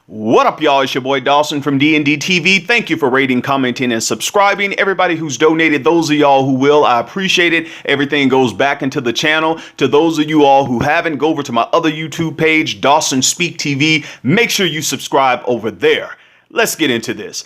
What up, y'all? It's your boy Dawson from D&D TV. Thank you for rating, commenting, and subscribing. Everybody who's donated, those of y'all who will, I appreciate it. Everything goes back into the channel. To those of you all who haven't, go over to my other YouTube page, Dawson Speak TV. Make sure you subscribe over there. Let's get into this.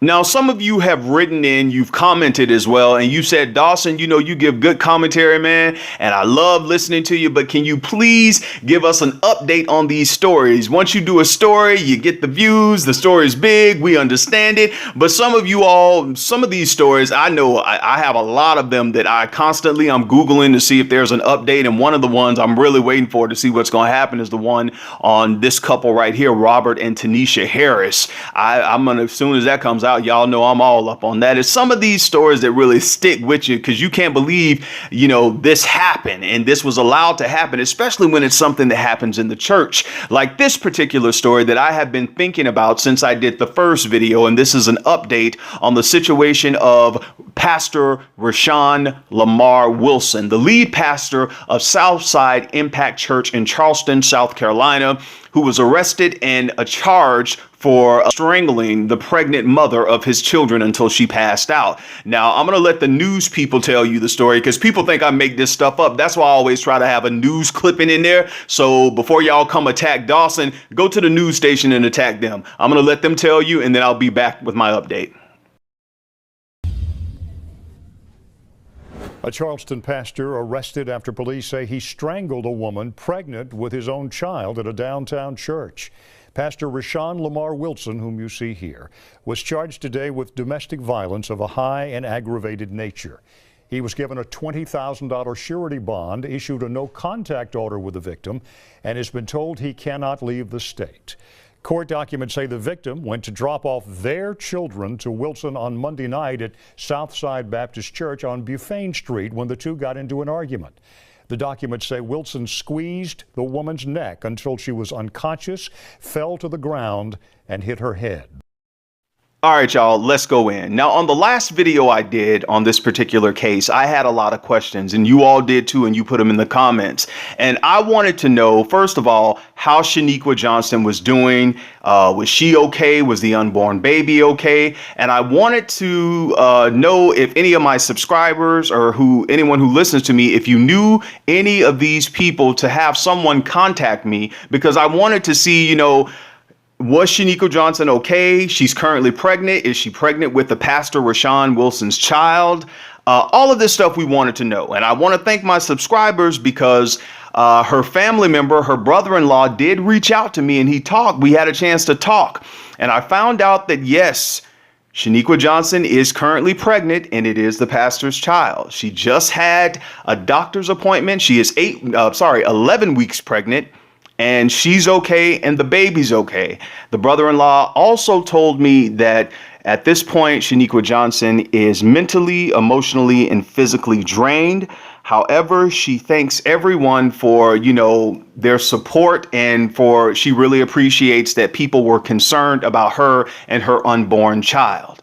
Now, some of you have written in, you've commented as well, and you said, Dawson, you know, you give good commentary, man, and I love listening to you, but can you please give us an update on these stories? Once you do a story, you get the views, the story's big, we understand it, but some of you all, some of these stories, I know I have a lot of them that I'm Googling to see if there's an update, and one of the ones I'm really waiting for to see what's going to happen is the one on this couple right here, Robert and Tanisha Harris. I'm going to, as soon as that comes out, y'all know I'm all up on that. It's some of these stories that really stick with you because you can't believe, you know, this happened and this was allowed to happen, especially when it's something that happens in the church. Like this particular story that I have been thinking about since I did the first video, and this is an update on the situation of Pastor Rashan Lamar Wilson, the lead pastor of Southside Impact Church in Charleston, South Carolina, who was arrested and charged for strangling the pregnant mother of his children until she passed out. Now, I'm going to let the news people tell you the story because people think I make this stuff up. That's why I always try to have a news clipping in there. So before y'all come attack Dawson, go to the news station and attack them. I'm going to let them tell you, and then I'll be back with my update. A Charleston pastor arrested after police say he strangled a woman pregnant with his own child at a downtown church. Pastor Rashan Lamar Wilson, whom you see here, was charged today with domestic violence of a high and aggravated nature. He was given a $20,000 surety bond, issued a no-contact order with the victim, and has been told he cannot leave the state. Court documents say the victim went to drop off their children to Wilson on Monday night at Southside Baptist Church on Buffane Street when the two got into an argument. The documents say Wilson squeezed the woman's neck until she was unconscious, fell to the ground, and hit her head. All right, y'all, let's go in. Now, on the last video I did on this particular case, I had a lot of questions, and you all did too, and you put them in the comments. And I wanted to know, first of all, how Shaniqua Johnson was doing. Was she okay? Was the unborn baby okay? And I wanted to know if any of my subscribers or anyone who listens to me, if you knew any of these people, to have someone contact me, because I wanted to see, you know, was Shaniqua Johnson okay? She's currently pregnant. Is she pregnant with the Pastor Rashan Wilson's child? All of this stuff we wanted to know. And I want to thank my subscribers because her family member, her brother-in-law, did reach out to me and we had a chance to talk. And I found out that, yes, Shaniqua Johnson is currently pregnant, and it is the pastor's child. She just had a doctor's appointment. She is 11 weeks pregnant. And she's okay, and the baby's okay. The brother-in-law also told me that at this point, Shaniqua Johnson is mentally, emotionally, and physically drained. However, she thanks everyone for, you know, their support, and she really appreciates that people were concerned about her and her unborn child.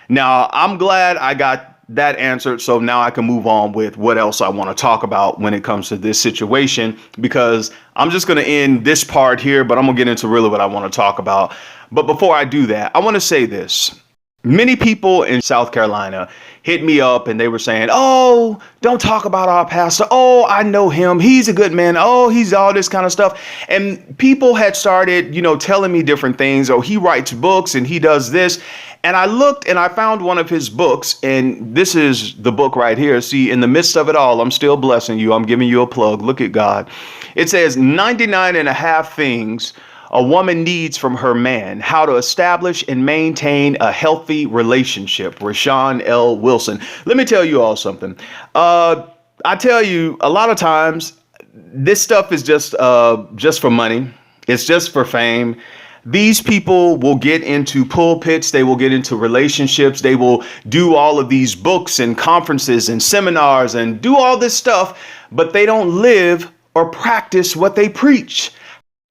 Now, I'm glad I got that answered, so now I can move on with what else I want to talk about when it comes to this situation, because I'm just going to end this part here, but I'm going to get into really what I want to talk about. But before I do that, I want to say this. Many people in South Carolina hit me up and they were saying, oh, don't talk about our pastor. Oh, I know him. He's a good man. Oh, he's all this kind of stuff. And people had started, you know, telling me different things. Oh, he writes books and he does this. And I looked and I found one of his books, and this is the book right here. See, in the midst of it all, I'm still blessing you. I'm giving you a plug. Look at God. It says 99 and a half things a woman needs from her man, how to establish and maintain a healthy relationship. Rashan L. Wilson. Let me tell you all something. I tell you, a lot of times this stuff is just for money. It's just for fame. These people will get into pulpits, they will get into relationships, they will do all of these books and conferences and seminars and do all this stuff, but they don't live or practice what they preach.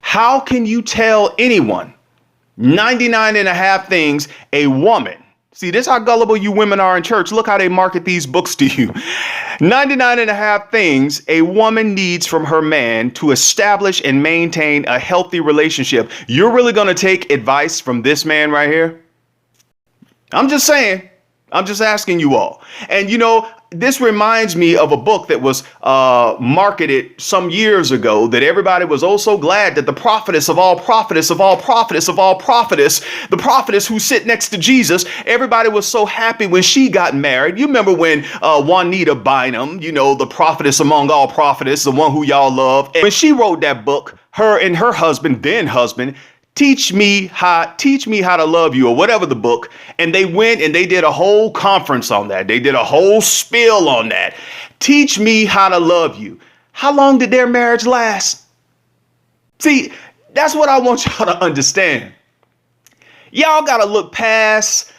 How can you tell anyone 99 and a half things a woman? See, this is how gullible you women are in church. Look how they market these books to you. 99 and a half things a woman needs from her man to establish and maintain a healthy relationship. You're really going to take advice from this man right here? I'm just saying. I'm just asking you all. And you know, this reminds me of a book that was marketed some years ago that everybody was oh so glad that the prophetess of all prophetess of all prophetess of all prophetess, the prophetess who sit next to Jesus, everybody was so happy when she got married. You remember when Juanita Bynum, you know, the prophetess among all prophetess, the one who y'all love. And when she wrote that book, her and her husband, then husband, teach me how to love you, or whatever the book. And they went and they did a whole conference on that. They did a whole spiel on that. Teach me how to love you. How long did their marriage last? See, that's what I want y'all to understand. Y'all got to look past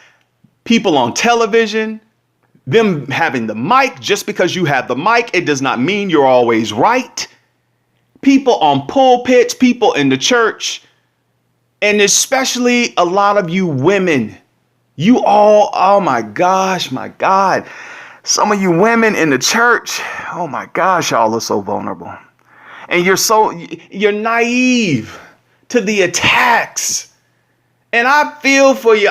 people on television, them having the mic. Just because you have the mic, it does not mean you're always right. People on pulpits, people in the church, and especially a lot of you women, you all, oh my gosh, my God. Some of you women in the church, oh my gosh, y'all are so vulnerable. And you're naive to the attacks. And I feel for you,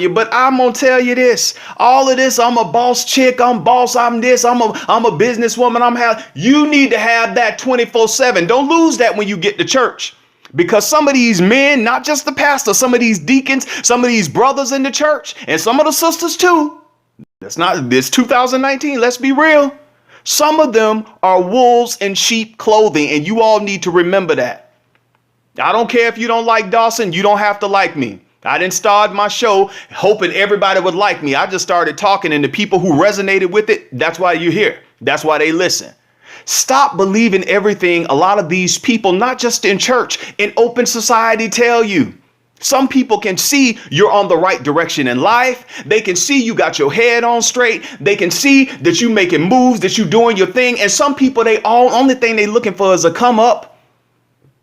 but I'm going to tell you this. All of this, I'm a boss chick, I'm boss, I'm this, I'm a businesswoman, you need to have that 24/7. Don't lose that when you get to church. Because some of these men, not just the pastor, some of these deacons, some of these brothers in the church, and some of the sisters too. It's 2019. Let's be real. Some of them are wolves in sheep clothing, and you all need to remember that. I don't care if you don't like Dawson. You don't have to like me. I didn't start my show hoping everybody would like me. I just started talking, and the people who resonated with it, that's why you're here. That's why they listen. Stop believing everything a lot of these people, not just in church, in open society, tell you. Some people can see you're on the right direction in life. They can see you got your head on straight. They can see that you making moves, that you doing your thing. And some people, only thing they looking for is a come up.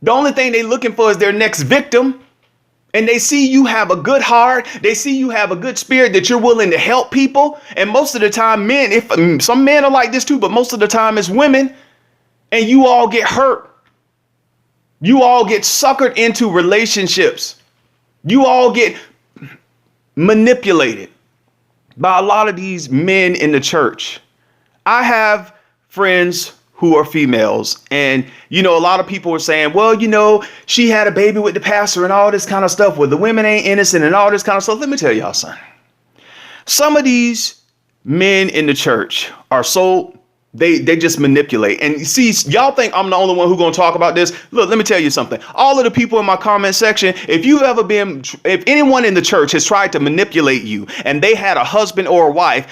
The only thing they looking for is their next victim. And they see you have a good heart. They see you have a good spirit, that you're willing to help people. And most of the time, some men are like this too, but most of the time it's women. And you all get hurt. You all get suckered into relationships. You all get manipulated by a lot of these men in the church. I have friends who are females, and you know, a lot of people are saying, well, you know, she had a baby with the pastor and all this kind of stuff, where the women ain't innocent and all this kind of stuff. Let me tell y'all something. Some of these men in the church are so they just manipulate. And you see, y'all think I'm the only one who's going to talk about this. Look, let me tell you something. All of the people in my comment section, if anyone in the church has tried to manipulate you and they had a husband or a wife,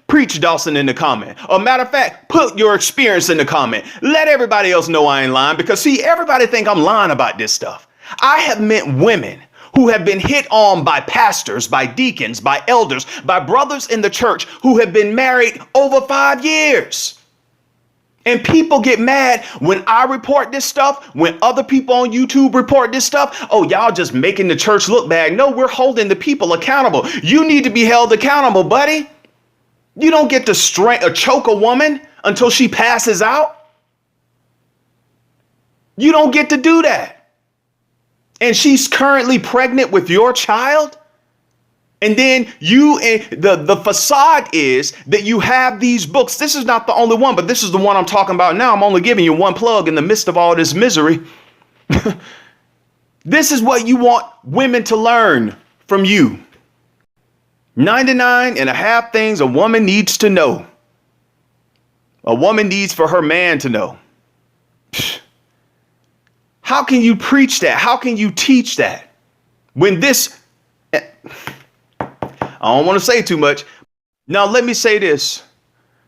preach Dawson in the comment. Or matter of fact, put your experience in the comment. Let everybody else know I ain't lying, because see, everybody think I'm lying about this stuff. I have met women who have been hit on by pastors, by deacons, by elders, by brothers in the church who have been married over 5 years. And people get mad when I report this stuff, when other people on YouTube report this stuff. Oh, y'all just making the church look bad. No, we're holding the people accountable. You need to be held accountable, buddy. You don't get to choke a woman until she passes out. You don't get to do that. And she's currently pregnant with your child. And then the facade is that you have these books. This is not the only one, but this is the one I'm talking about now. I'm only giving you one plug in the midst of all this misery. This is what you want women to learn from you. 99 and a half things a woman needs to know. A woman needs for her man to know. How can you preach that? How can you teach that? When I don't want to say too much. Now, let me say this.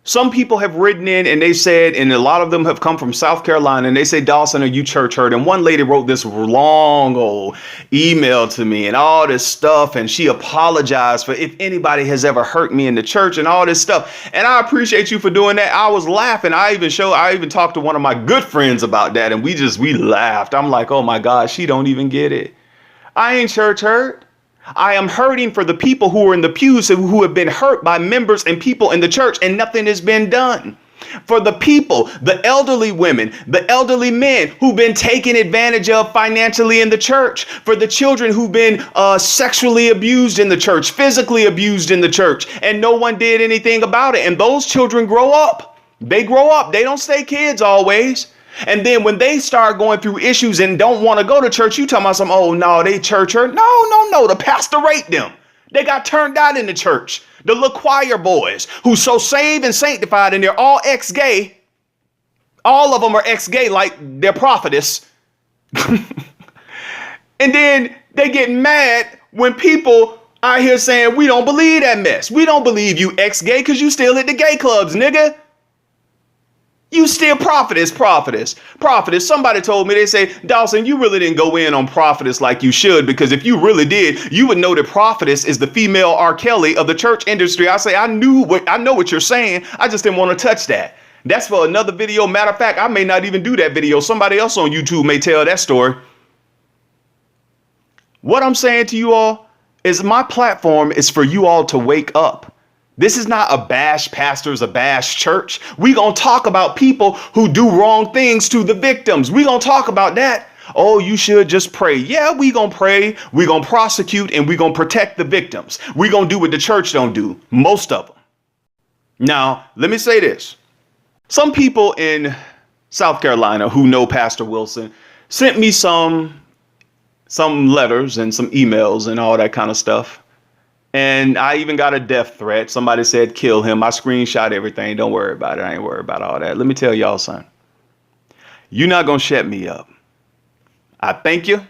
Some people have written in and they said, and a lot of them have come from South Carolina, and they say, Dawson, are you church hurt? And one lady wrote this long old email to me and all this stuff. And she apologized for if anybody has ever hurt me in the church and all this stuff. And I appreciate you for doing that. I was laughing. I even talked to one of my good friends about that. And we laughed. I'm like, oh my God, she don't even get it. I ain't church hurt. I am hurting for the people who are in the pews who have been hurt by members and people in the church, and nothing has been done. For the people, the elderly women, the elderly men who've been taken advantage of financially in the church. For the children who've been sexually abused in the church, physically abused in the church, and no one did anything about it. And those children grow up. They grow up. They don't stay kids always. And then when they start going through issues and don't want to go to church, you talking about some, oh, no, they church hurt. No. The pastor raped them. They got turned out in the church. The little choir boys who's so saved and sanctified, and they're all ex-gay. All of them are ex-gay like their prophetess. And then they get mad when people out here saying, we don't believe that mess. We don't believe you ex-gay because you still at the gay clubs, nigga. You still prophetess. Somebody told me, they say, Dawson, you really didn't go in on prophetess like you should, because if you really did, you would know that prophetess is the female R. Kelly of the church industry. I say, I know what you're saying. I just didn't want to touch that. That's for another video. Matter of fact, I may not even do that video. Somebody else on YouTube may tell that story. What I'm saying to you all is my platform is for you all to wake up. This is not a bash pastors, a bash church. We gonna talk about people who do wrong things to the victims. We gonna talk about that. Oh, you should just pray. Yeah, we gonna pray. We gonna prosecute, and we gonna protect the victims. We gonna do what the church don't do, most of them. Now, let me say this. Some people in South Carolina who know Pastor Wilson sent me some letters and some emails and all that kind of stuff. And I even got a death threat. Somebody said, kill him. I screenshot everything. Don't worry about it. I ain't worried about all that. Let me tell y'all something. You're not going to shut me up. I thank you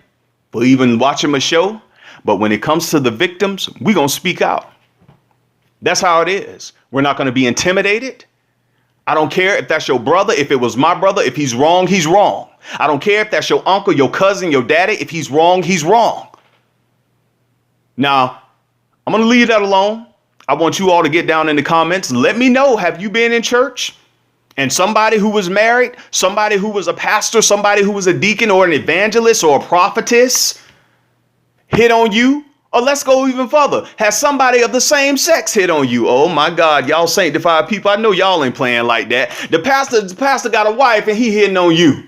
for even watching my show. But when it comes to the victims, we're going to speak out. That's how it is. We're not going to be intimidated. I don't care if that's your brother. If it was my brother, if he's wrong, he's wrong. I don't care if that's your uncle, your cousin, your daddy. If he's wrong, he's wrong. Now, I'm going to leave that alone. I want you all to get down in the comments. Let me know, have you been in church and somebody who was married, somebody who was a pastor, somebody who was a deacon or an evangelist or a prophetess hit on you? Or let's go even further. Has somebody of the same sex hit on you? Oh my God, y'all sanctified people. I know y'all ain't playing like that. The pastor got a wife and he hitting on you,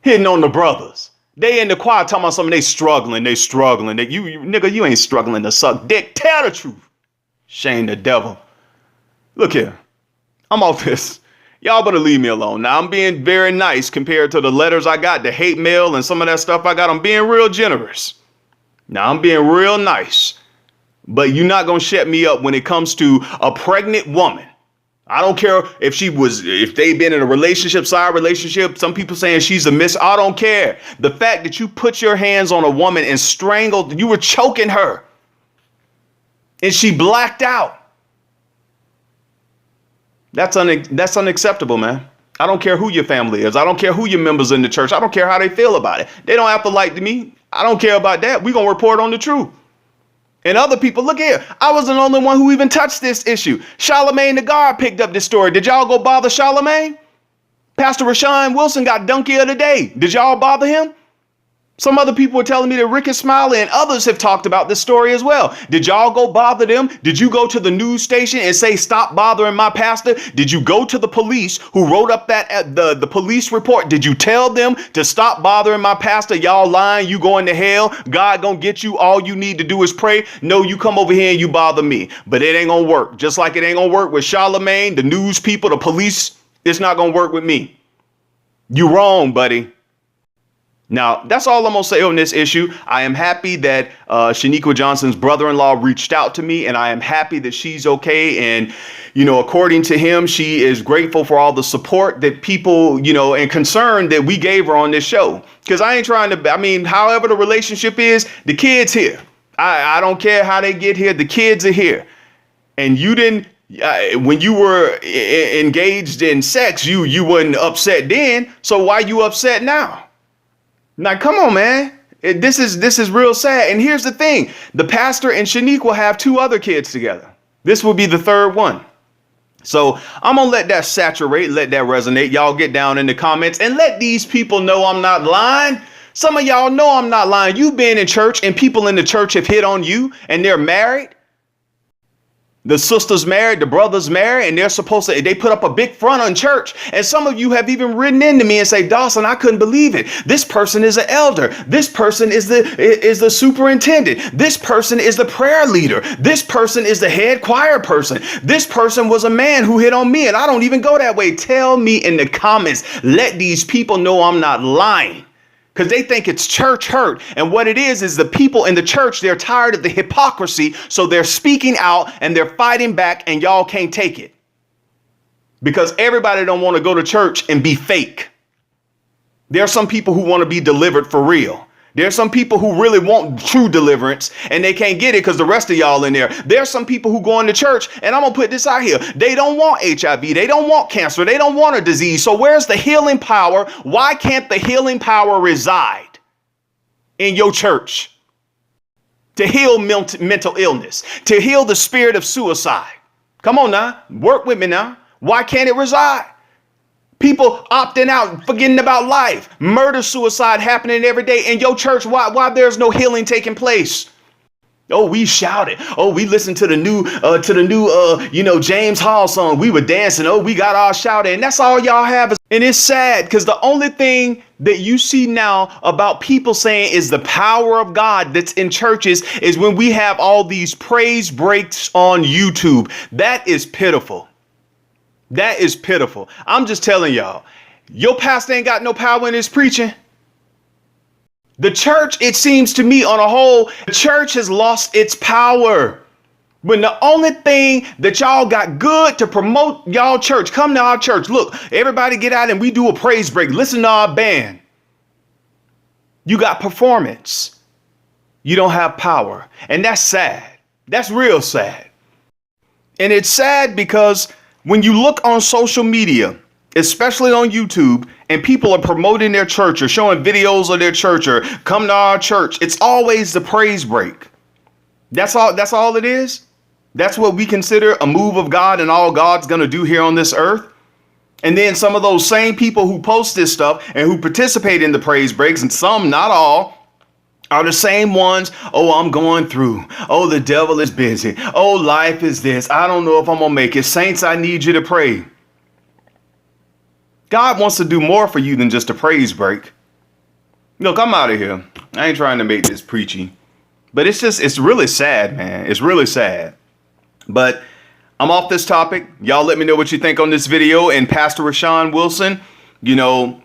hitting on the brothers. They in the choir talking about something, they struggling. You nigga, you ain't struggling to suck dick. Tell the truth. Shame the devil. Look here. I'm off this. Y'all better leave me alone. Now, I'm being very nice compared to the letters I got, the hate mail and some of that stuff I got. I'm being real generous. Now, I'm being real nice. But you're not going to shut me up when it comes to a pregnant woman. I don't care if they've been in a side relationship. Some people saying she's a miss. I don't care. The fact that you put your hands on a woman and strangled, you were choking her and she blacked out. That's unacceptable, man. I don't care who your family is. I don't care who your members in the church. I don't care how they feel about it. They don't have to like me. I don't care about that. We're going to report on the truth. And other people, look here, I wasn't the only one who even touched this issue. Charlemagne the God picked up this story. Did y'all go bother Charlemagne? Pastor Rashan Wilson got donkey of the day. Did y'all bother him? Some other people were telling me that Rick and Smiley and others have talked about this story as well. Did y'all go bother them? Did you go to the news station and say, stop bothering my pastor? Did you go to the police who wrote up the police report? Did you tell them to stop bothering my pastor? Y'all lying, you going to hell. God gonna get you. All you need to do is pray. No, you come over here and you bother me. But it ain't gonna work. Just like it ain't gonna work with Charlemagne, the news people, the police. It's not gonna work with me. You wrong, buddy. Now, that's all I'm going to say on this issue. I am happy that Shaniqua Johnson's brother-in-law reached out to me, and I am happy that she's okay. And, according to him, she is grateful for all the support that people, and concern that we gave her on this show. Because I ain't trying to, however the relationship is, the kid's here. I don't care how they get here. The kids are here. And you didn't, when you were engaged in sex, you weren't upset then. So why you upset now? Now, come on, man. This is real sad. And here's the thing. The pastor and Shaniqua have 2 other kids together. This will be the 3rd one. So I'm going to let that saturate, let that resonate. Y'all get down in the comments and let these people know I'm not lying. Some of y'all know I'm not lying. You've been in church and people in the church have hit on you and they're married. The sister's married, the brother's married, and they put up a big front on church. And some of you have even written into me and say, Dawson, I couldn't believe it. This person is an elder. This person is the superintendent. This person is the prayer leader. This person is the head choir person. This person was a man who hit on me, and I don't even go that way. Tell me in the comments. Let these people know I'm not lying. Because they think it's church hurt. And what it is the people in the church, they're tired of the hypocrisy. So they're speaking out and they're fighting back, and y'all can't take it. Because everybody don't want to go to church and be fake. There are some people who want to be delivered for real. There are some people who really want true deliverance and they can't get it because the rest of y'all in there. There are some people who go into church, and I'm going to put this out here. They don't want HIV. They don't want cancer. They don't want a disease. So where's the healing power? Why can't the healing power reside in your church to heal mental illness, to heal the spirit of suicide? Come on now. Work with me now. Why can't it reside? People opting out, forgetting about life, murder, suicide happening every day in your church. Why there's no healing taking place? Oh, we shouted. Oh, we listened to the new James Hall song. We were dancing. Oh, we got all shouted. And that's all y'all have. And it's sad because the only thing that you see now about people saying is the power of God that's in churches is when we have all these praise breaks on YouTube. That is pitiful. That is pitiful. I'm just telling y'all, your pastor ain't got no power in his preaching. The church, it seems to me on a whole, the church has lost its power. When the only thing that y'all got good to promote y'all church, come to our church. Look, everybody get out and we do a praise break. Listen to our band. You got performance. You don't have power. And that's sad. That's real sad. And it's sad because when you look on social media, especially on YouTube, and people are promoting their church or showing videos of their church or come to our church, it's always the praise break. That's all it is. That's what we consider a move of God and all God's going to do here on this earth. And then some of those same people who post this stuff and who participate in the praise breaks, and some, not all, are the same ones. Oh, I'm going through. Oh, the devil is busy. Oh, life is this. I don't know if I'm going to make it. Saints, I need you to pray. God wants to do more for you than just a praise break. Look, I'm out of here. I ain't trying to make this preachy, but it's really sad, man. It's really sad. But I'm off this topic. Y'all let me know what you think on this video. And Pastor Rashan Wilson,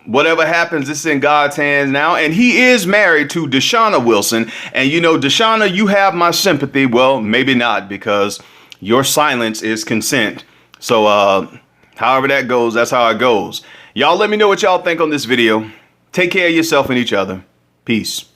whatever happens, it's in God's hands now. And he is married to Deshauna Wilson. And Deshauna, you have my sympathy. Well, maybe not, because your silence is consent. So however that goes, that's how it goes. Y'all let me know what y'all think on this video. Take care of yourself and each other. Peace.